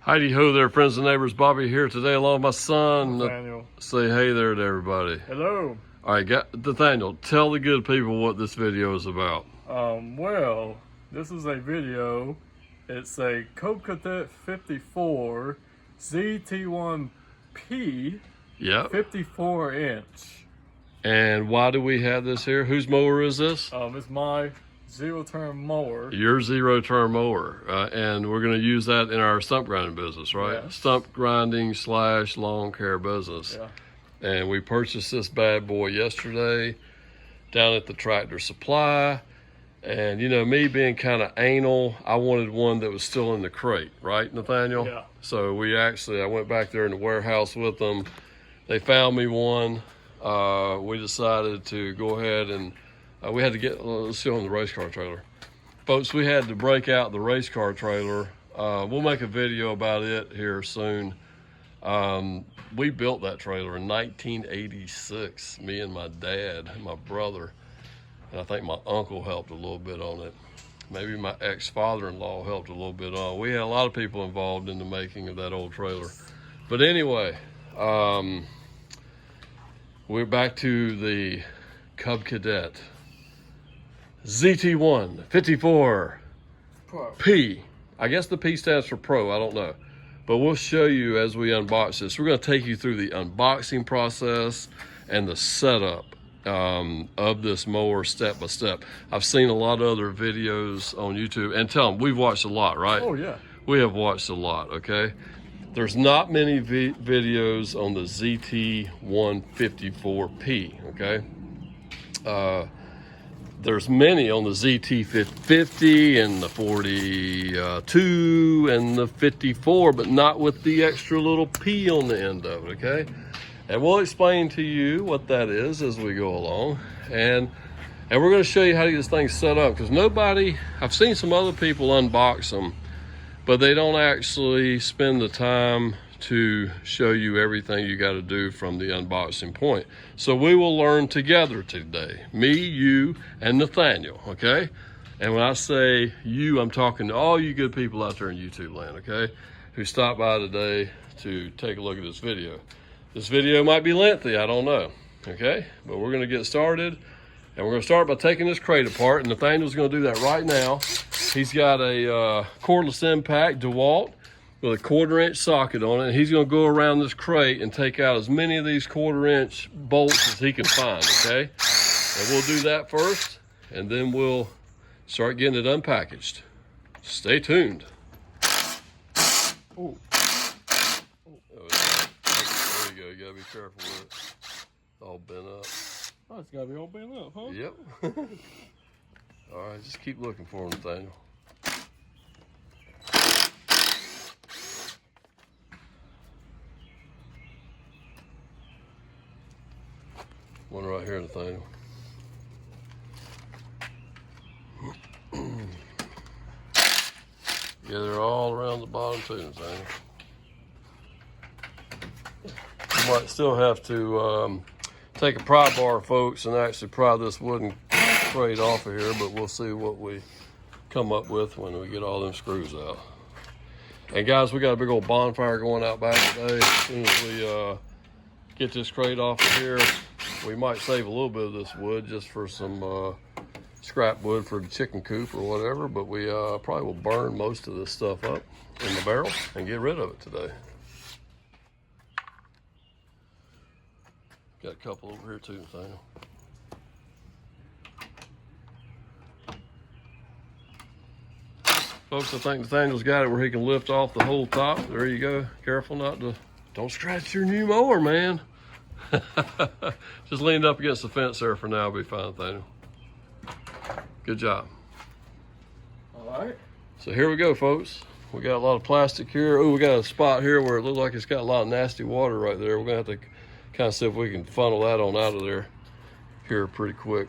Heidi ho there, friends and neighbors. Bobby here today along with my son. Nathaniel. Say hey there to everybody. Hello. All right, Nathaniel, tell the good people what this video is about. Well, this is a video. It's a Cub Cadet 54 ZT1P. Yep. 54 inch. And why do we have this here? Whose mower is this? It's my zero-turn mower. Your zero-turn mower. And we're going to use that in our stump grinding business, right? Yes. Stump grinding / lawn care business. Yeah. And we purchased this bad boy yesterday down at the Tractor Supply. And you know, me being kind of anal, I wanted one that was still in the crate, right, Nathaniel? Yeah. So I went back there in the warehouse with them. They found me one. We decided to go ahead and we had to get, let's see on the race car trailer. Folks, we had to break out the race car trailer. We'll make a video about it here soon. We built that trailer in 1986, me and my dad and my brother. And I think my uncle helped a little bit on it. Maybe my ex-father-in-law helped a little bit on it. We had a lot of people involved in the making of that old trailer. But anyway, we're back to the Cub Cadet ZT1 54P. I guess the P stands for Pro, I don't know. But we'll show you as we unbox this. We're gonna take you through the unboxing process and the setup of this mower step by step. I've seen a lot of other videos on YouTube, and tell them, we've watched a lot, right? Oh, yeah. We have watched a lot, okay? There's not many videos on the ZT1 54P, okay? There's many on the ZT50 and the 42 and the 54, but not with the extra little P on the end of it, okay? And we'll explain to you what that is as we go along. And we're gonna show you how to get this thing set up, because I've seen some other people unbox them, but they don't actually spend the time to show you everything you got to do from the unboxing point. So we will learn together today, me, you, and Nathaniel, okay? And when I say you, I'm talking to all you good people out there in YouTube land, okay? Who stopped by today to take a look at this video. This video might be lengthy, I don't know, okay? But we're gonna get started, and we're gonna start by taking this crate apart, and Nathaniel's gonna do that right now. He's got a cordless impact DeWalt with a 1/4 inch socket on it, and he's gonna go around this crate and take out as many of these 1/4 inch bolts as he can find, okay? And we'll do that first, and then we'll start getting it unpackaged. Stay tuned. Ooh. There you go, you gotta be careful with it. It's all bent up. Oh, it's gotta be all bent up, huh? Yep. All right, just keep looking for him, Nathaniel. One right here, Nathaniel. Yeah, they're all around the bottom too, Nathaniel. You might still have to take a pry bar, folks, and actually pry this wooden crate off of here, but we'll see what we come up with when we get all them screws out. And guys, we got a big old bonfire going out back today. As soon as we get this crate off of here, we might save a little bit of this wood just for some scrap wood for the chicken coop or whatever, but we probably will burn most of this stuff up in the barrel and get rid of it today. Got a couple over here too, Nathaniel. Folks, I think Nathaniel's got it where he can lift off the whole top. There you go. Careful not to, don't scratch your new mower, man. Just lean up against the fence there for now. It'll be fine, Nathaniel. Good job. All right. So here we go, folks. We got a lot of plastic here. Oh, we got a spot here where it looks like it's got a lot of nasty water right there. We're gonna have to kind of see if we can funnel that on out of there here pretty quick.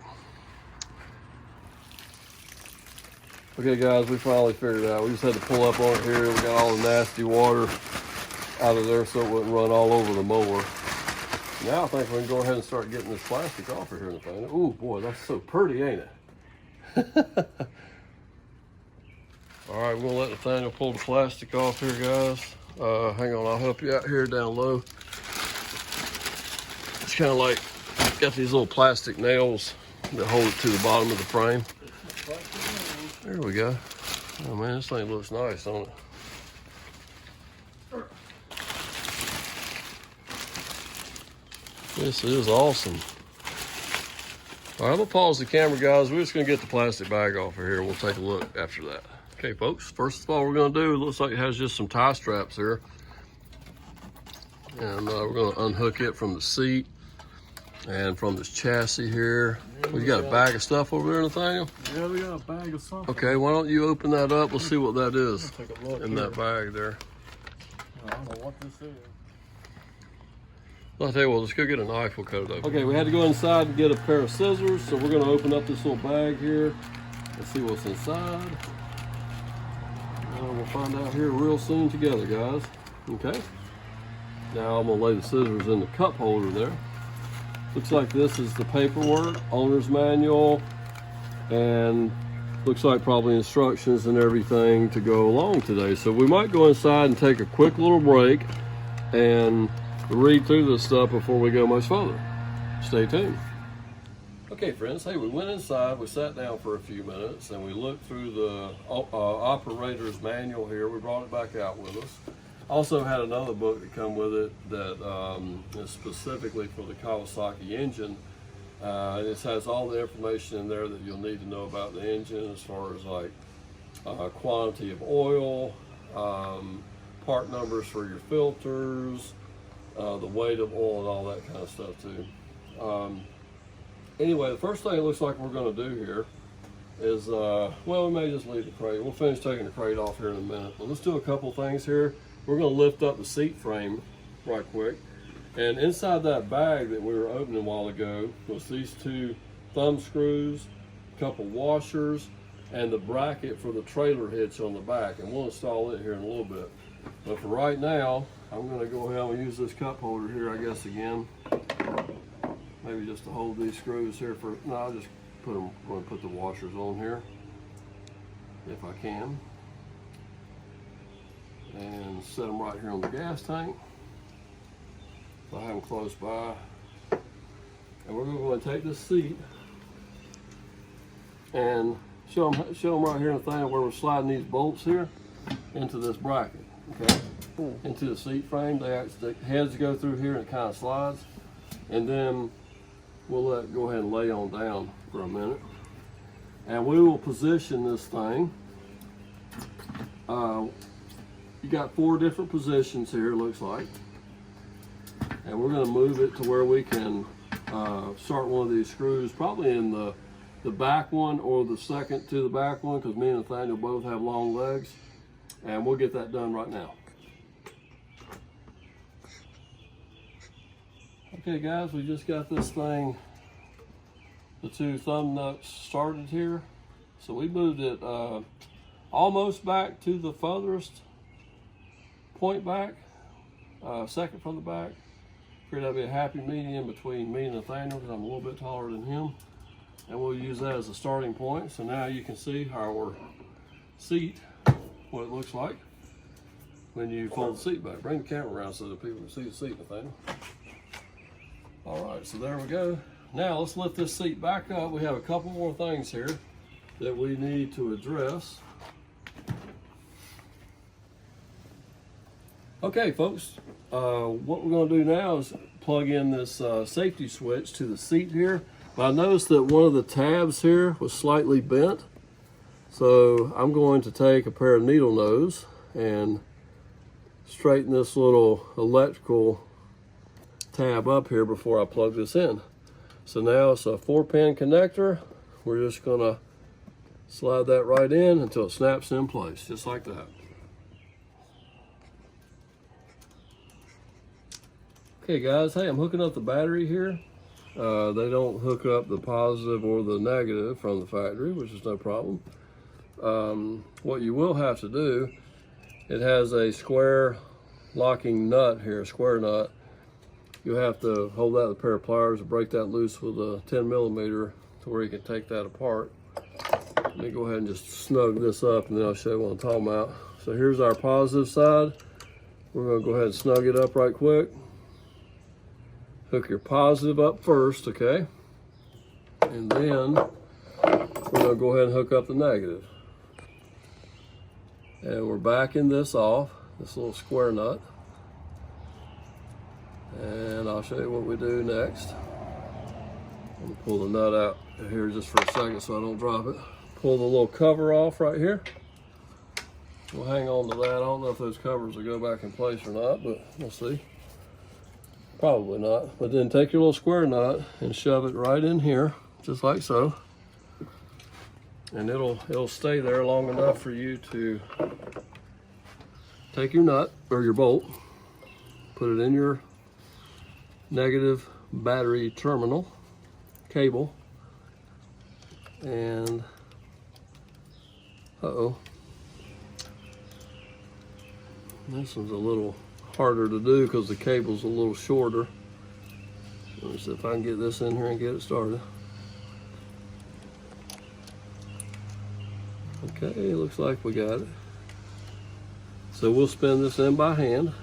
Okay, guys, we finally figured it out. We just had to pull up on it here. We got all the nasty water out of there so it wouldn't run all over the mower. Now I think we can go ahead and start getting this plastic off of here, Nathaniel. Oh boy, that's so pretty, ain't it? All right, we're gonna let Nathaniel pull the plastic off here, guys. Hang on, I'll help you out here down low. It's kind of like, got these little plastic nails that hold it to the bottom of the frame. There we go. Oh man, this thing looks nice, don't it? This is awesome. All right, I'm gonna pause the camera, guys. We're just gonna get the plastic bag off of here. We'll take a look after that. Okay, folks, first of all, we're gonna do, it looks like it has just some tie straps here. And we're gonna unhook it from the seat and from this chassis here. We got a bag of stuff over there, Nathaniel? Yeah, we got a bag of something. Okay, why don't you open that up? We'll see what that is Take a look in here. that bag there. I don't know what this is. I'll tell you what, let's go get a knife, we'll cut it open. Okay, we had to go inside and get a pair of scissors, so we're gonna open up this little bag here and see what's inside. And we'll find out here real soon together, guys. Okay. Now I'm gonna lay the scissors in the cup holder there. Looks like this is the paperwork, owner's manual, and looks like probably instructions and everything to go along today. So we might go inside and take a quick little break and read through this stuff before we go much further. Stay tuned. Okay, friends, hey, we went inside, we sat down for a few minutes, and we looked through the operator's manual here. We brought it back out with us. Also had another book that come with it that is specifically for the Kawasaki engine. It has all the information in there that you'll need to know about the engine, as far as like quantity of oil, part numbers for your filters, the weight of oil, and all that kind of stuff too. Anyway, the first thing it looks like we're going to do here is, well, we may just leave the crate. We'll finish taking the crate off here in a minute. But let's do a couple things here. We're going to lift up the seat frame right quick. And inside that bag that we were opening a while ago was these two thumb screws, a couple washers, and the bracket for the trailer hitch on the back. And we'll install it here in a little bit. But for right now, I'm going to go ahead and use this cup holder here, I guess, again. Maybe just to hold these screws here for, no, I'll just put them, I'm going to put the washers on here, if I can. And set them right here on the gas tank. So I have them close by. And we're going to go and take this seat and show them right here in the thing where we're sliding these bolts here into this bracket, okay? Into the seat frame. The heads go through here and it kind of slides. And then we'll go ahead and lay on down for a minute. And we will position this thing. You got 4 different positions here, it looks like. And we're gonna move it to where we can start one of these screws, probably in the back one or the second to the back one, because me and Nathaniel both have long legs. And we'll get that done right now. Okay guys, we just got this thing, the 2 thumb nuts started here. So we moved it almost back to the furthest point back, second from the back. Figured that'd be a happy medium between me and Nathaniel, because I'm a little bit taller than him. And we'll use that as a starting point. So now you can see our seat, what it looks like when you fold the seat back. Bring the camera around so that people can see the seat, Nathaniel. All right, so there we go. Now let's lift this seat back up. We have a couple more things here that we need to address. Okay, folks, what we're gonna do now is plug in this safety switch to the seat here. But I noticed that one of the tabs here was slightly bent. So I'm going to take a pair of needle nose and straighten this little electrical tab up here before I plug this in. So now it's a 4-pin connector. We're just gonna slide that right in until it snaps in place, just like that. Okay guys, hey, I'm hooking up the battery here. They don't hook up the positive or the negative from the factory, which is no problem. What you will have to do, it has a square locking nut here, a square nut. You'll have to hold that with a pair of pliers and break that loose with a 10mm to where you can take that apart. Let me go ahead and just snug this up and then I'll show you what I'm talking about. So here's our positive side. We're going to go ahead and snug it up right quick. Hook your positive up first, okay? And then we're going to go ahead and hook up the negative. And we're backing this off, this little square nut. And I'll show you what we do next. I'm going to pull the nut out here just for a second so I don't drop it. Pull the little cover off right here. We'll hang on to that. I don't know if those covers will go back in place or not, but we'll see. Probably not. But then take your little square nut and shove it right in here, just like so. And it'll stay there long enough for you to take your nut or your bolt, put it in your negative battery terminal cable, and this one's a little harder to do because the cable's a little shorter. Let me see if I can get this in here and get it started. Okay, looks like we got it. So we'll spin this in by hand.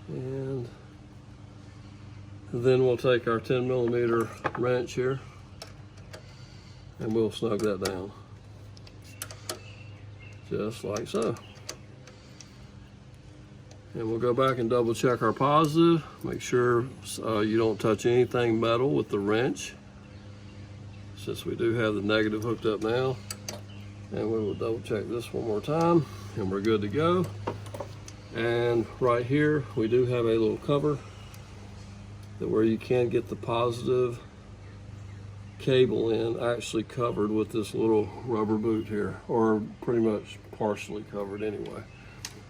And then we'll take our 10mm wrench here and we'll snug that down. Just like so. And we'll go back and double check our positive. Make sure you don't touch anything metal with the wrench, since we do have the negative hooked up now. And we will double check this one more time and we're good to go. And right here we do have a little cover that where you can get the positive cable in actually covered with this little rubber boot here, or pretty much partially covered anyway.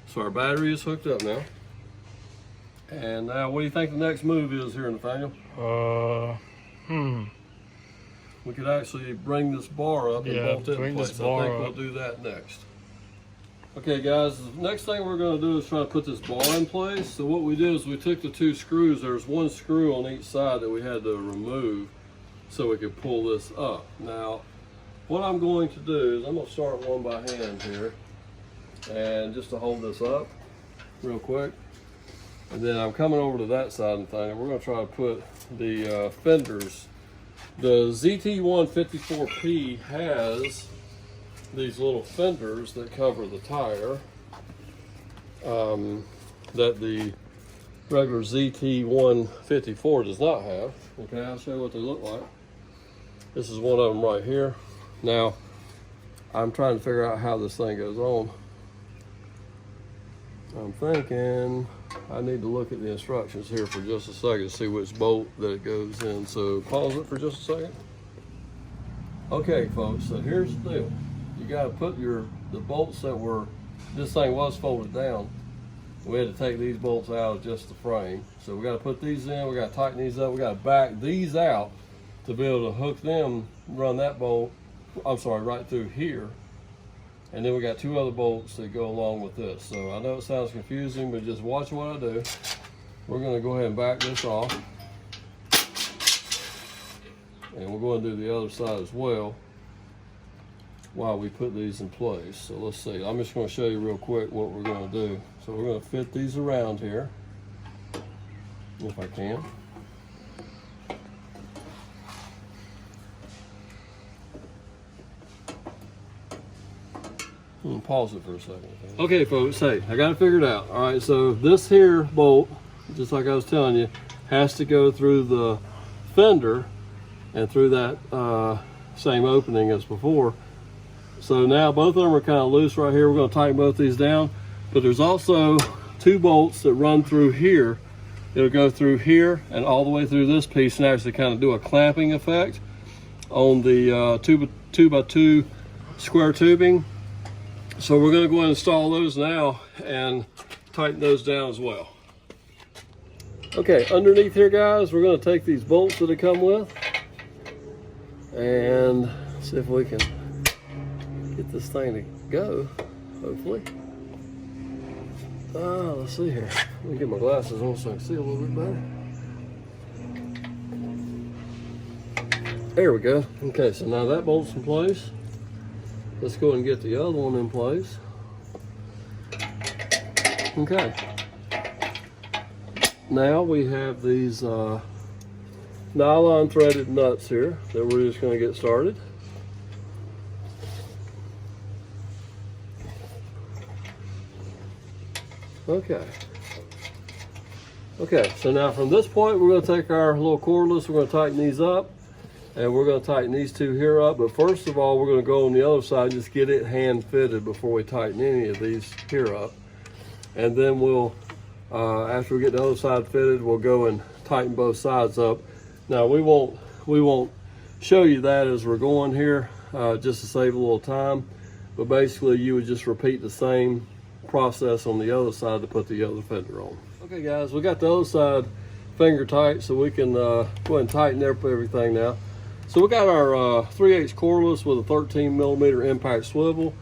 So our battery is hooked up now. And now what do you think the next move is here, Nathaniel? We could actually bring this bar up and bolt it in place. I think we'll do that next. Okay guys, the next thing we're going to do is try to put this bar in place. So what we did is we took the two screws. There's one screw on each side that we had to remove so we could pull this up. Now, what I'm going to do is I'm going to start one by hand here, and just to hold this up real quick. And then I'm coming over to that side of the thing, and we're going to try to put the fenders. The ZT1 54P has these little fenders that cover the tire that the regular ZT1 54 does not have. Okay, I'll show you what they look like. This is one of them right here. Now, I'm trying to figure out how this thing goes on. I'm thinking I need to look at the instructions here for just a second, see which bolt that it goes in. So pause it for just a second. Okay, folks, so here's the deal. You got to put the bolts that were, this thing was folded down. We had to take these bolts out of just the frame. So we got to put these in, we got to tighten these up, we got to back these out to be able to hook them, run that bolt, I'm sorry, right through here. And then we got two other bolts that go along with this. So I know it sounds confusing, but just watch what I do. We're going to go ahead and back this off. And we're going to do the other side as well while we put these in place. So let's see, I'm just going to show you real quick what we're going to do. So we're going to fit these around here, if I can. Pause it for a second. Okay, folks, hey, I got it figured out. All right, so this here bolt, just like I was telling you, has to go through the fender and through that same opening as before. So now both of them are kind of loose right here. We're going to tighten both these down, but there's also two bolts that run through here. It'll go through here and all the way through this piece and actually kind of do a clamping effect on the 2x2 square tubing. So we're going to go ahead and install those now and tighten those down as well. Okay, underneath here, guys, we're going to take these bolts that they come with and see if we can get this thing to go, hopefully. Let's see here. Let me get my glasses on so I can see a little bit There we go. Okay, so now that bolt's in place. Let's go and get the other one in place. Okay. Now we have these nylon threaded nuts here that we're just going to get started. Okay. Okay, so now from this point we're going to take our little cordless, we're going to tighten these up, and we're going to tighten these two here up. But first of all, we're going to go on the other side, just get it hand fitted before we tighten any of these here up. And then we'll, after we get the other side fitted, we'll go and tighten both sides up. Now we won't show you that as we're going here, just to save a little time. But basically you would just repeat the same process on the other side to put the other fender on. Okay guys, we got the other side finger tight, so we can go ahead and tighten everything now. So we got our 3/8 cordless with a 13mm impact swivel.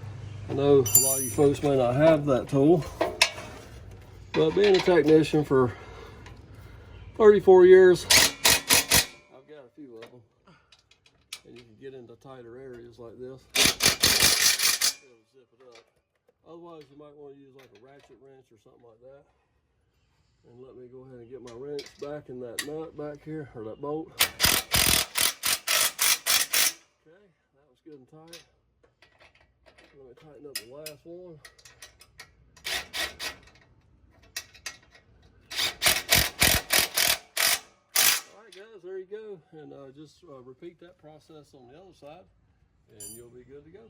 I know a lot of you folks may not have that tool, but being a technician for 34 years, I've got a few of them. And you can get into tighter areas like this. It'll zip it up. Otherwise, you might want to use like a ratchet wrench or something like that. And let me go ahead and get my wrench back in that nut back here, or that bolt. Okay, that was good and tight. Let me tighten up the last one. Alright guys, there you go. And just repeat that process on the other side, and you'll be good to go.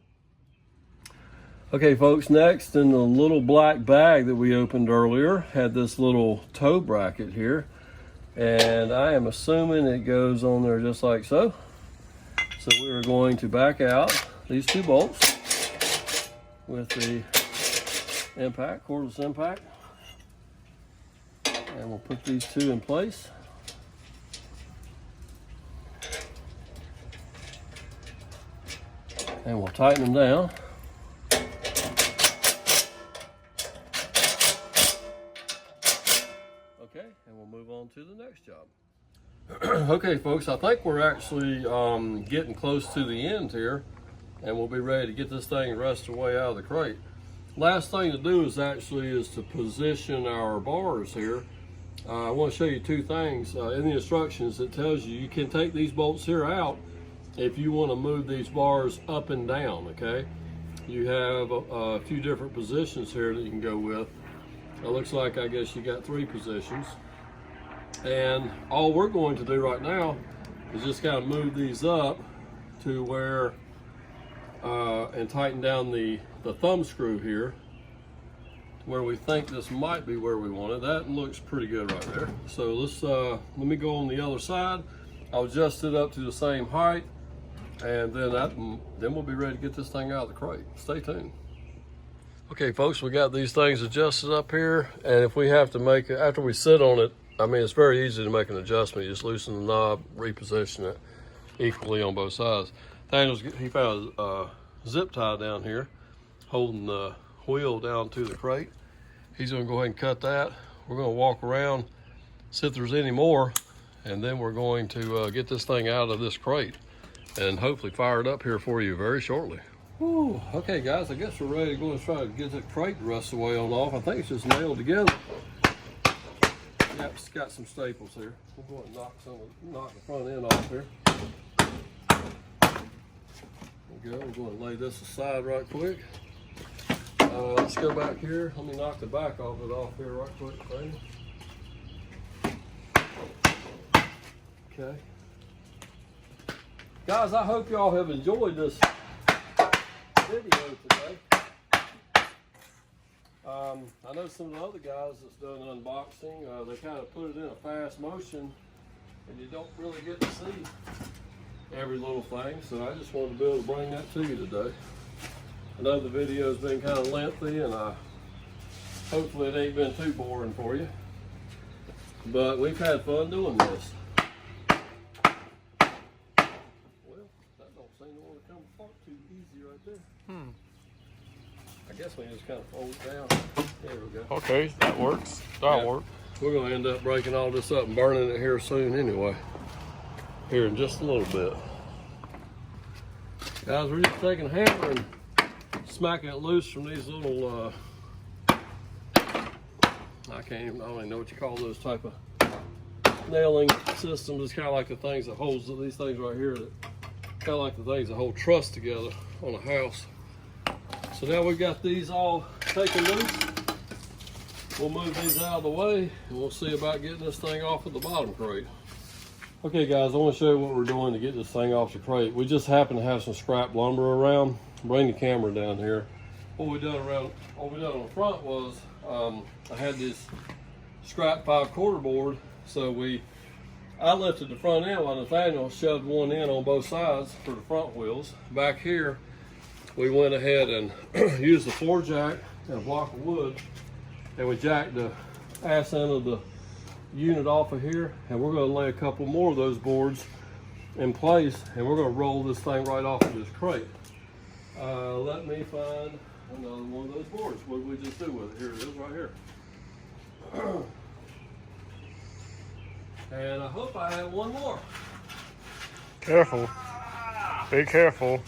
Okay folks, next in the little black bag that we opened earlier had this little toe bracket here, and I am assuming it goes on there just like so. So we are going to back out these two bolts with the impact, cordless impact, and we'll put these two in place. And we'll tighten them down. Okay, and we'll move on to the next job. Okay folks, I think we're actually getting close to the end here, and we'll be ready to get this thing rusted away out of the crate. Last thing to do is to position our bars here. I want to show you two things. In the instructions it tells you can take these bolts here out if you want to move these bars up and down, okay? You have a few different positions here that you can go with. It looks like, I guess you got 3 positions. And all we're going to do right now is just kind of move these up to where, and tighten down the thumb screw here, where we think this might be where we want it. That looks pretty good right there. So let's, let me go on the other side. I'll adjust it up to the same height, and then we'll be ready to get this thing out of the crate. Stay tuned. Okay folks, we got these things adjusted up here, and if we have to make it, after we sit on it, I mean, it's very easy to make an adjustment. You just loosen the knob, reposition it equally on both sides. He found a zip tie down here holding the wheel down to the crate. He's gonna go ahead and cut that. We're gonna walk around, see if there's any more, and then we're going to get this thing out of this crate and hopefully fire it up here for you very shortly. Whew. Okay guys, I guess we're ready to go and try to get that crate the rest of the way on off. I think it's just nailed together. Yep, it's got some staples here. We'll go ahead and knock the front end off here. There we go. We're going to lay this aside right quick. Let's go back here. Let me knock the back of it off here right quick. Okay. Guys, I hope y'all have enjoyed this video today. I know some of the other guys that's done unboxing, they kind of put it in a fast motion, and you don't really get to see every little thing, so I just wanted to be able to bring that to you today. I know the video's been kind of lengthy, and hopefully it ain't been too boring for you, but we've had fun doing this. Well, that don't seem to want to come apart too easy right there. I guess we just kind of fold it down. There we go. Okay, that works. That'll work. We're going to end up breaking all this up and burning it here soon anyway. Here in just a little bit. Guys, we're just taking a hammer and smacking it loose from these little, I don't even know what you call those type of nailing systems. It's kind of like the things that holds these things right here, that kind of like the things that hold truss together on a house. So now we've got these all taken loose. We'll move these out of the way and we'll see about getting this thing off of the bottom crate. Okay guys, I want to show you what we're doing to get this thing off the crate. We just happen to have some scrap lumber around. Bring the camera down here. What we done on the front was, I had this scrap 5/4 board, so I lifted the front end while Nathaniel shoved one in on both sides for the front wheels. Back here, we went ahead and used the floor jack and a block of wood, and we jacked the ass end of the unit off of here, and we're going to lay a couple more of those boards in place, and we're going to roll this thing right off of this crate. Let me find another one of those boards. What did we just do with it? Here it is right here. And I hope I have one more. Careful. Be careful.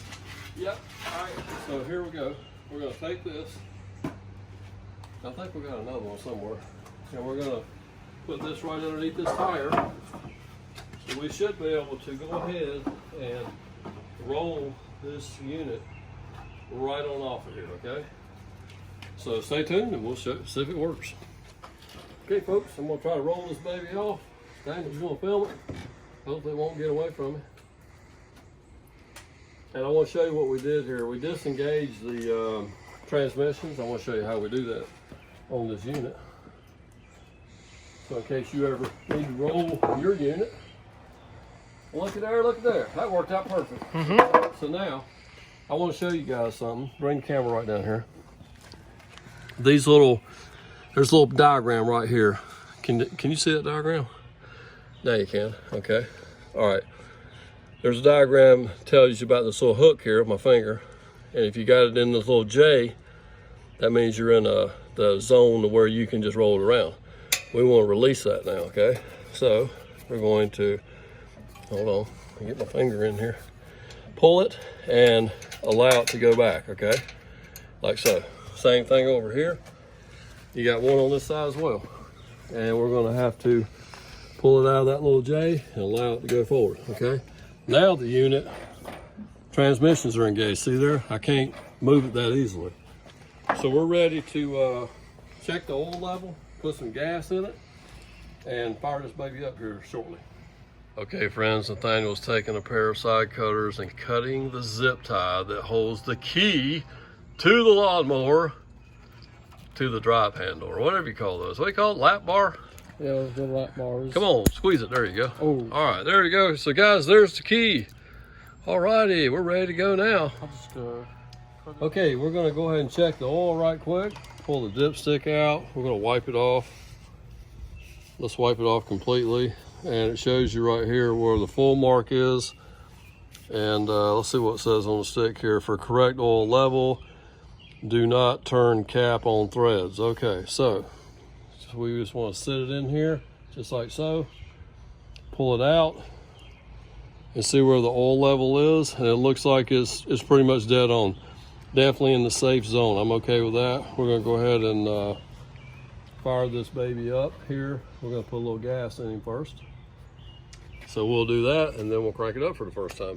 Yep. All right. So here we go. We're going to take this. I think we got another one somewhere. And we're going to put this right underneath this tire. So we should be able to go ahead and roll this unit right on off of here, okay? So stay tuned and we'll see if it works. Okay folks, I'm gonna try to roll this baby off. Daniel's gonna film it. Hopefully it won't get away from me. And I want to show you what we did here. We disengaged the transmissions. I want to show you how we do that on this unit. So in case you ever need to roll your unit. Look at there. That worked out perfect. So now, I want to show you guys something. Bring the camera right down here. There's a little diagram right here. Can you see that diagram? Now you can, okay. All right. There's a diagram that tells you about this little hook here, my finger. And if you got it in this little J, that means you're in the zone where you can just roll it around. We want to release that now, okay? So we're going to, hold on, let me get my finger in here. Pull it and allow it to go back, okay? Like so. Same thing over here. You got one on this side as well. And we're gonna have to pull it out of that little J and allow it to go forward, okay? Now the unit, transmissions are engaged. See there? I can't move it that easily. So we're ready to check the oil level, put some gas in it, and fire this baby up here shortly. Okay friends, Nathaniel's taking a pair of side cutters and cutting the zip tie that holds the key to the lawnmower to the drive handle, or whatever you call those. What do you call it? Lap bar? Yeah, the lap bars. Come on, squeeze it. There you go. Oh. All right, there you go. So guys, there's the key. All righty, we're ready to go now. I'll just, okay, we're gonna go ahead and check the oil right quick. Pull the dipstick out. We're gonna wipe it off. Let's wipe it off completely. And it shows you right here where the full mark is. And let's see what it says on the stick here. For correct oil level, do not turn cap on threads. Okay, so we just want to sit it in here, just like so. Pull it out and see where the oil level is. And it looks like it's pretty much dead on. Definitely in the safe zone. I'm okay with that. We're gonna go ahead and fire this baby up here. We're gonna put a little gas in him first. So we'll do that and then we'll crank it up for the first time.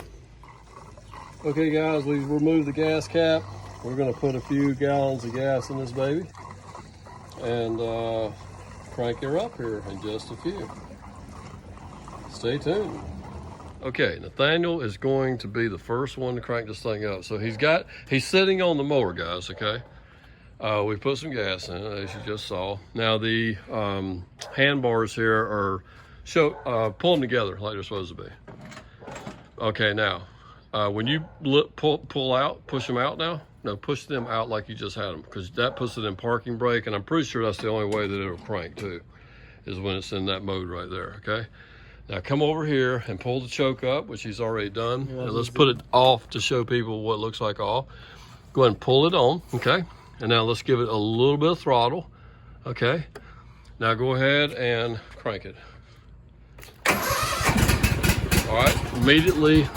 Okay guys, we've removed the gas cap. We're gonna put a few gallons of gas in this baby and crank her up here in just a few. Stay tuned. Okay, Nathaniel is going to be the first one to crank this thing up. So he's sitting on the mower, guys, okay? We put some gas in it, as you just saw. Now the handbars here are pull them together like they're supposed to be. Okay, now when you push them out now. No, push them out like you just had them, because that puts it in parking brake, and I'm pretty sure that's the only way that it'll crank too, is when it's in that mode right there. Okay. Now come over here and pull the choke up, which he's already done. And let's put it off to show people what it looks like off. Go ahead and pull it on, okay? And now let's give it a little bit of throttle, okay? Now go ahead and crank it. All right, immediately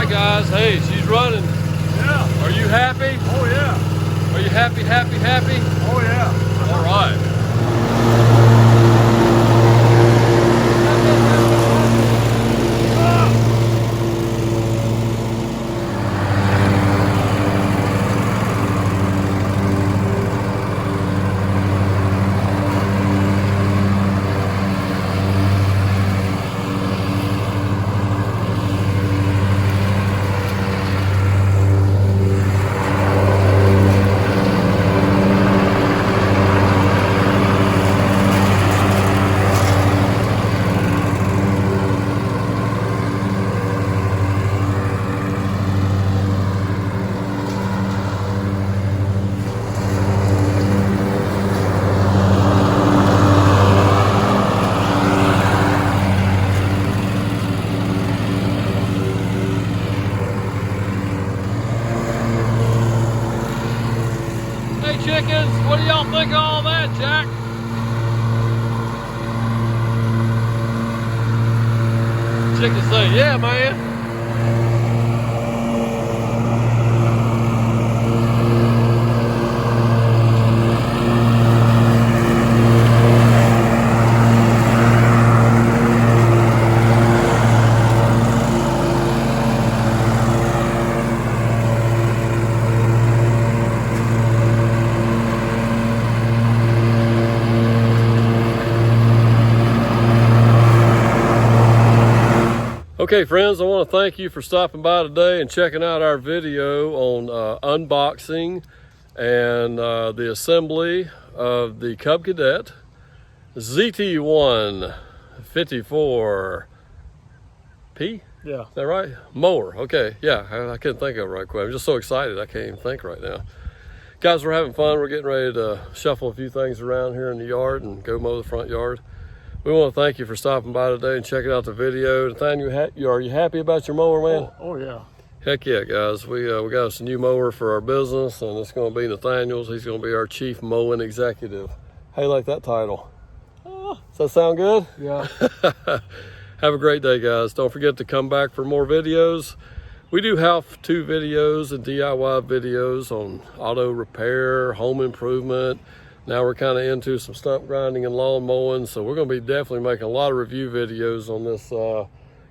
right, guys. Hey, she's running. Yeah. Are you happy? Oh yeah. Are you happy? Oh yeah. All right. Hey chickens, what do y'all think of all that, Jack? Chickens say, yeah, man. Okay friends, I want to thank you for stopping by today and checking out our video on unboxing and the assembly of the Cub Cadet ZT1 54P. Yeah. Is that right? Mower. Okay, yeah, I couldn't think of it right quick. I'm just so excited I can't even think right now. Guys, we're having fun. We're getting ready to shuffle a few things around here in the yard and go mow the front yard. We want to thank you for stopping by today and checking out the video. Nathaniel, are you happy about your mower, man? Oh yeah. Heck yeah, guys. We got us a new mower for our business, and it's going to be Nathaniel's. He's going to be our chief mowing executive. How you like that title? Does that sound good? Yeah. Have a great day, guys. Don't forget to come back for more videos. We do how-to videos and DIY videos on auto repair, home improvement. Now we're kind of into some stump grinding and lawn mowing, so we're going to be definitely making a lot of review videos on this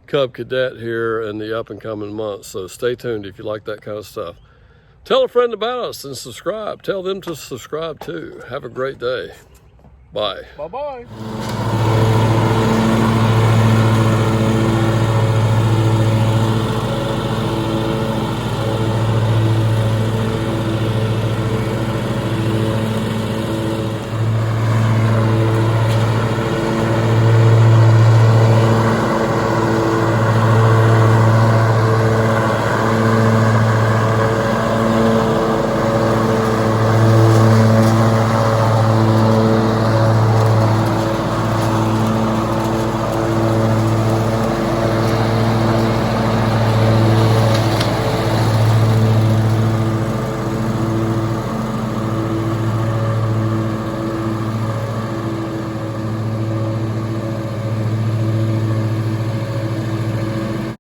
Cub Cadet here in the up and coming months. So stay tuned if you like that kind of stuff. Tell a friend about us and subscribe. Tell them to subscribe too. Have a great day. Bye. Bye-bye.